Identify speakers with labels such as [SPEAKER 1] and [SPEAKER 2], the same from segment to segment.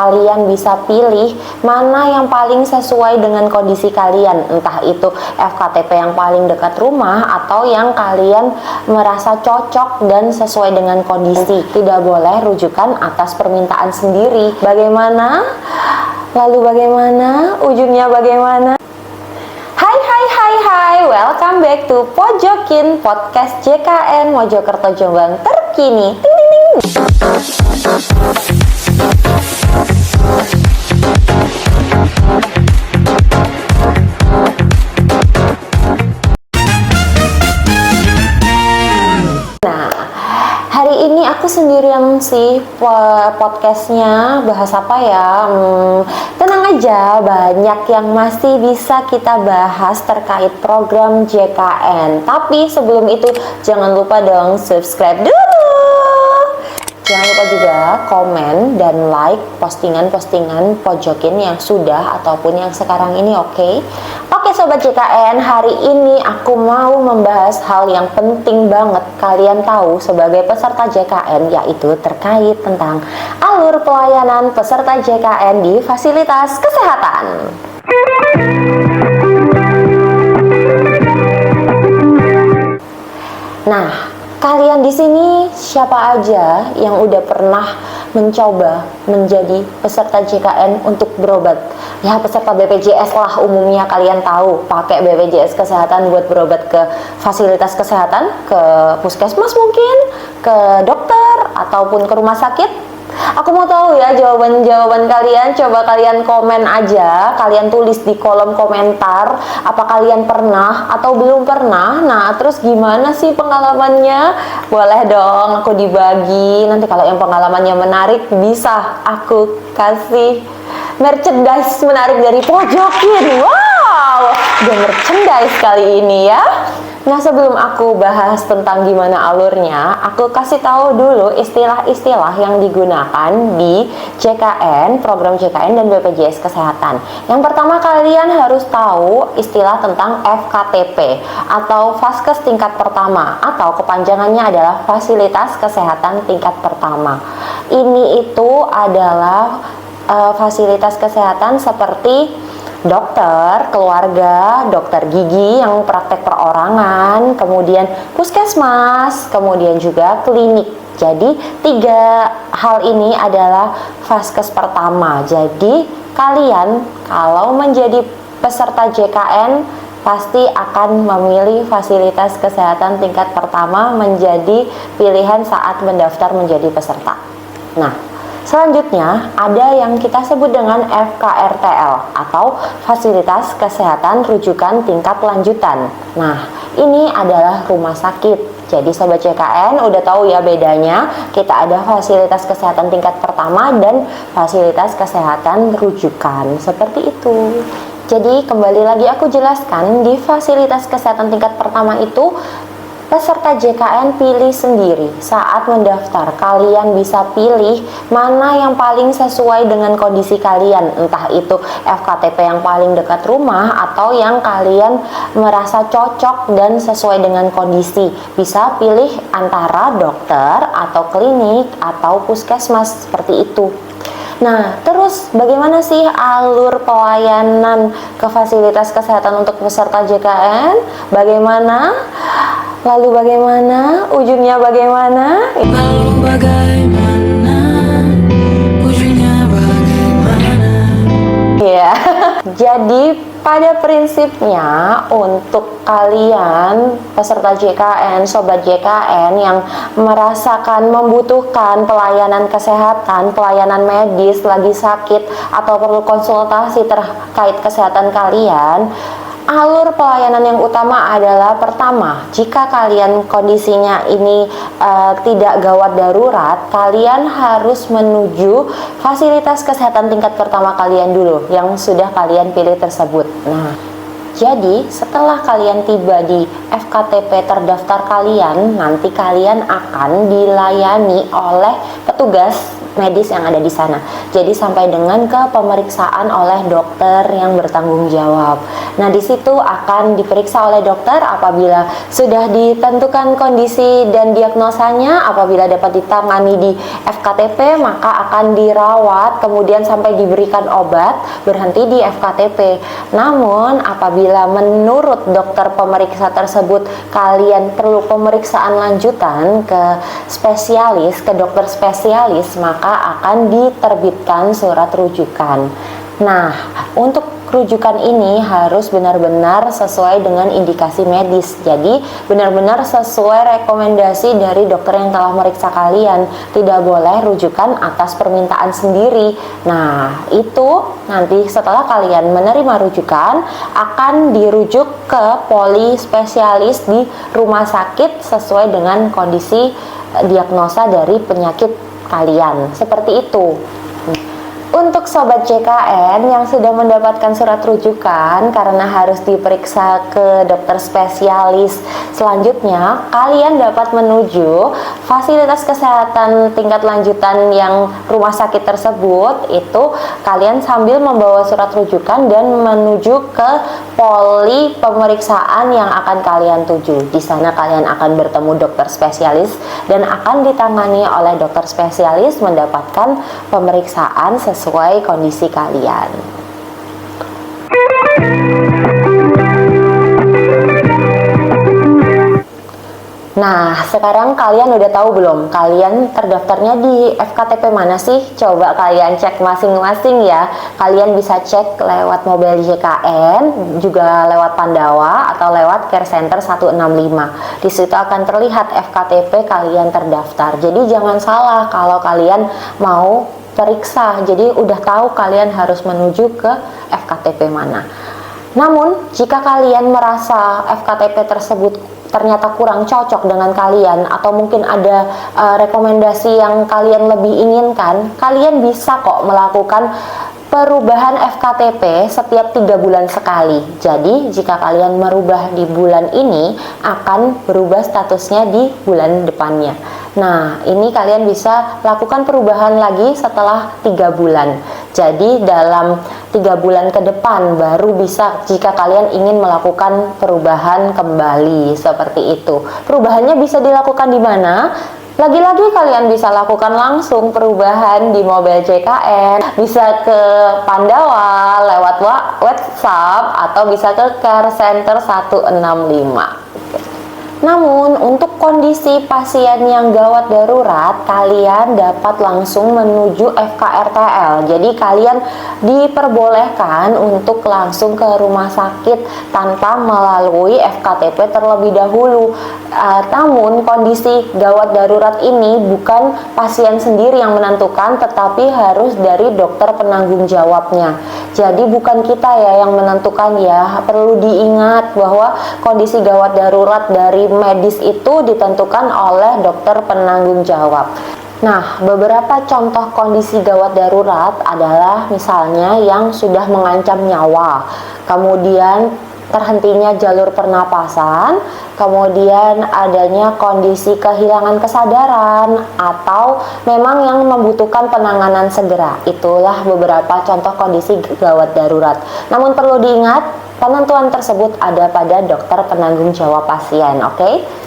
[SPEAKER 1] kalian bisa pilih mana yang paling sesuai dengan kondisi kalian, entah itu FKTP yang paling dekat rumah atau yang kalian merasa cocok dan sesuai dengan kondisi. Tidak boleh rujukan atas permintaan sendiri. Bagaimana? Lalu bagaimana? Ujungnya bagaimana? Hai, welcome back to Pojokin Podcast JKN Mojokerto Jombang terkini. Ting ting ting. Nah, hari ini aku sendirian sih podcastnya. Bahas apa ya? Tenang aja, banyak yang masih bisa kita bahas terkait program JKN. Tapi sebelum itu jangan lupa dong subscribe dulu. Jangan lupa juga komen dan like postingan-postingan Pojokin yang sudah ataupun yang sekarang ini, oke? Oke Sobat JKN, hari ini aku mau membahas hal yang penting banget kalian tahu sebagai peserta JKN, yaitu terkait tentang alur pelayanan peserta JKN di fasilitas kesehatan. Nah, kalian di sini siapa aja yang udah pernah mencoba menjadi peserta JKN untuk berobat? Ya, peserta BPJS lah umumnya kalian tahu, pakai BPJS kesehatan buat berobat ke fasilitas kesehatan, ke puskesmas mungkin, ke dokter ataupun ke rumah sakit. Aku mau tahu ya jawaban-jawaban kalian. Coba kalian komen aja, kalian tulis di kolom komentar apa kalian pernah atau belum pernah. Nah, terus gimana sih pengalamannya? Boleh dong aku dibagi. Nanti kalau yang pengalamannya menarik bisa aku kasih merchandise menarik dari Pojokin. Wow, udah merchandise kali ini ya. Nah, sebelum aku bahas tentang gimana alurnya, aku kasih tahu dulu istilah-istilah yang digunakan di JKN, program JKN dan BPJS Kesehatan. Yang pertama, kalian harus tahu istilah tentang FKTP atau Vaskes tingkat pertama, atau kepanjangannya adalah Fasilitas Kesehatan Tingkat Pertama. Ini itu adalah fasilitas kesehatan seperti dokter, keluarga, dokter gigi yang praktek perorangan, kemudian puskesmas, kemudian juga klinik. Jadi 3 hal ini adalah vaskes pertama. Jadi kalian kalau menjadi peserta JKN pasti akan memilih fasilitas kesehatan tingkat pertama menjadi pilihan saat mendaftar menjadi peserta. Nah, selanjutnya ada yang kita sebut dengan FKRTL atau Fasilitas Kesehatan Rujukan Tingkat Lanjutan. Nah, ini adalah rumah sakit. Jadi Sobat JKN udah tahu ya bedanya. Kita ada fasilitas kesehatan tingkat pertama dan fasilitas kesehatan rujukan. Seperti itu. Jadi kembali lagi aku jelaskan, di fasilitas kesehatan tingkat pertama itu peserta JKN pilih sendiri. Saat mendaftar, kalian bisa pilih mana yang paling sesuai dengan kondisi kalian, entah itu FKTP yang paling dekat rumah atau yang kalian merasa cocok dan sesuai dengan kondisi. Bisa pilih antara dokter atau klinik atau puskesmas, seperti itu. Nah, terus bagaimana sih alur pelayanan ke fasilitas kesehatan untuk peserta JKN? Bagaimana? Lalu bagaimana? Ujungnya bagaimana?
[SPEAKER 2] Lalu bagaimana? Ujungnya bagaimana?
[SPEAKER 1] Ya, jadi pada prinsipnya untuk kalian peserta JKN, Sobat JKN yang merasakan membutuhkan pelayanan kesehatan, pelayanan medis, lagi sakit atau perlu konsultasi terkait kesehatan kalian, alur pelayanan yang utama adalah pertama, jika kalian kondisinya ini tidak gawat darurat, kalian harus menuju fasilitas kesehatan tingkat pertama kalian dulu yang sudah kalian pilih tersebut. Nah, jadi setelah kalian tiba di FKTP terdaftar kalian, nanti kalian akan dilayani oleh petugas medis yang ada di sana. Jadi sampai dengan ke pemeriksaan oleh dokter yang bertanggung jawab. Nah, di situ akan diperiksa oleh dokter apabila sudah ditentukan kondisi dan diagnosanya, apabila dapat ditangani di FKTP maka akan dirawat kemudian sampai diberikan obat, berhenti di FKTP. Namun apabila menurut dokter pemeriksa tersebut kalian perlu pemeriksaan lanjutan ke spesialis, ke dokter spesialis, maka akan diterbitkan surat rujukan. Nah, untuk rujukan ini harus benar-benar sesuai dengan indikasi medis. Jadi benar-benar sesuai rekomendasi dari dokter yang telah meriksa kalian. Tidak boleh rujukan atas permintaan sendiri. Nah, itu nanti setelah kalian menerima rujukan akan dirujuk ke poli spesialis di rumah sakit sesuai dengan kondisi diagnosa dari penyakit kalian. Seperti itu. Untuk sobat JKN yang sudah mendapatkan surat rujukan karena harus diperiksa ke dokter spesialis selanjutnya, kalian dapat menuju fasilitas kesehatan tingkat lanjutan yang rumah sakit tersebut. Itu kalian sambil membawa surat rujukan dan menuju ke poli pemeriksaan yang akan kalian tuju. Di sana kalian akan bertemu dokter spesialis dan akan ditangani oleh dokter spesialis mendapatkan pemeriksaan sesuai kondisi kalian. Nah, sekarang kalian udah tahu belum? Kalian terdaftarnya di FKTP mana sih? Coba kalian cek masing-masing ya. Kalian bisa cek lewat mobil JKN, juga lewat Pandawa atau lewat Care Center 165. Di situ akan terlihat FKTP kalian terdaftar. Jadi jangan salah kalau kalian mau periksa. Jadi udah tahu kalian harus menuju ke FKTP mana. Namun, jika kalian merasa FKTP tersebut ternyata kurang cocok dengan kalian atau mungkin ada rekomendasi yang kalian lebih inginkan, kalian bisa kok melakukan perubahan FKTP setiap 3 bulan sekali. Jadi jika kalian merubah di bulan ini akan berubah statusnya di bulan depannya. Nah, ini kalian bisa lakukan perubahan lagi setelah 3 bulan. Jadi dalam 3 bulan ke depan baru bisa jika kalian ingin melakukan perubahan kembali seperti itu. Perubahannya bisa dilakukan di mana? Lagi-lagi kalian bisa lakukan langsung perubahan di mobil JKN, bisa ke Pandawa lewat WhatsApp atau bisa ke Care Center 165. Namun untuk kondisi pasien yang gawat darurat, kalian dapat langsung menuju FKRTL. Jadi kalian diperbolehkan untuk langsung ke rumah sakit tanpa melalui FKTP terlebih dahulu. Namun kondisi gawat darurat ini bukan pasien sendiri yang menentukan, tetapi harus dari dokter penanggung jawabnya. Jadi bukan kita ya yang menentukan ya. Perlu diingat bahwa kondisi gawat darurat dari medis itu ditentukan oleh dokter penanggung jawab. Nah, beberapa contoh kondisi gawat darurat adalah misalnya yang sudah mengancam nyawa, kemudian terhentinya jalur pernapasan, kemudian adanya kondisi kehilangan kesadaran, atau memang yang membutuhkan penanganan segera. Itulah beberapa contoh kondisi gawat darurat. Namun perlu diingat, penentuan tersebut ada pada dokter penanggung jawab pasien, oke?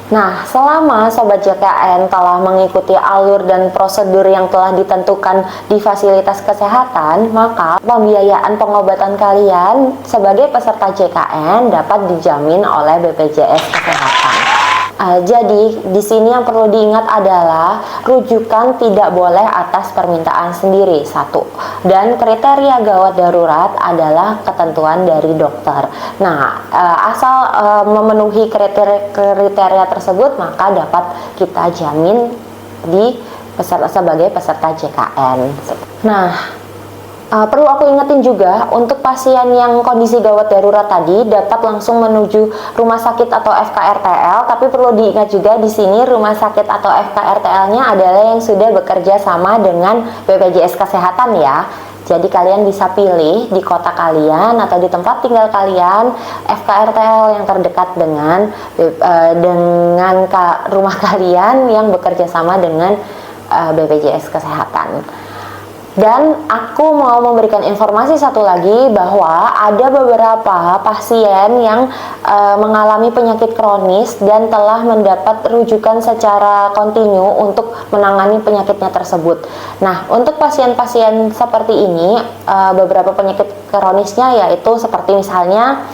[SPEAKER 1] Nah, selama Sobat JKN telah mengikuti alur dan prosedur yang telah ditentukan di fasilitas kesehatan, maka pembiayaan pengobatan kalian sebagai peserta JKN dapat dijamin oleh BPJS Kesehatan. Jadi di sini yang perlu diingat adalah rujukan tidak boleh atas permintaan sendiri, satu. Dan kriteria gawat darurat adalah ketentuan dari dokter. Nah, asal memenuhi kriteria tersebut maka dapat kita jamin di sebagai peserta JKN. Nah, perlu aku ingetin juga untuk pasien yang kondisi gawat darurat tadi dapat langsung menuju rumah sakit atau FKRTL, tapi perlu diingat juga di sini rumah sakit atau FKRTL-nya adalah yang sudah bekerja sama dengan BPJS Kesehatan ya. Jadi kalian bisa pilih di kota kalian atau di tempat tinggal kalian FKRTL yang terdekat dengan rumah kalian yang bekerja sama dengan BPJS Kesehatan. Dan aku mau memberikan informasi satu lagi bahwa ada beberapa pasien yang mengalami penyakit kronis dan telah mendapat rujukan secara kontinu untuk menangani penyakitnya tersebut. Nah, untuk pasien-pasien seperti ini, beberapa penyakit kronisnya yaitu seperti misalnya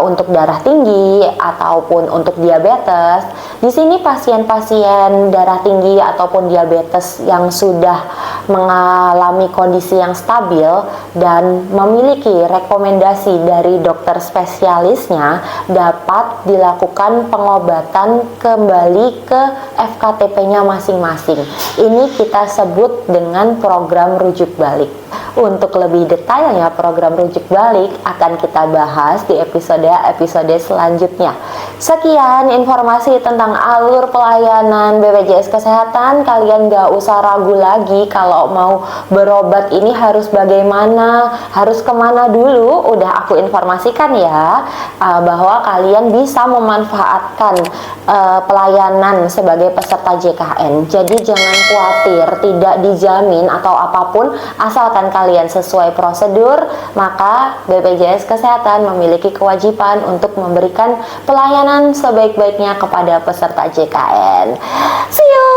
[SPEAKER 1] untuk darah tinggi ataupun untuk diabetes. Di sini pasien-pasien darah tinggi ataupun diabetes yang sudah mengalami kondisi yang stabil dan memiliki rekomendasi dari dokter spesialisnya dapat dilakukan pengobatan kembali ke FKTP-nya masing-masing. Ini kita sebut dengan program rujuk balik. Untuk lebih detailnya program rujuk balik akan kita bahas di episode selanjutnya. Sekian informasi tentang alur pelayanan BPJS Kesehatan. Kalian gak usah ragu lagi kalau mau berobat ini harus bagaimana, harus kemana dulu. Udah aku informasikan ya, bahwa kalian bisa memanfaatkan pelayanan sebagai peserta JKN. Jadi jangan khawatir, tidak dijamin atau apapun, asalkan kalian sesuai prosedur, maka BPJS Kesehatan memiliki kewajiban untuk memberikan pelayanan sebaik-baiknya kepada peserta JKN. See you!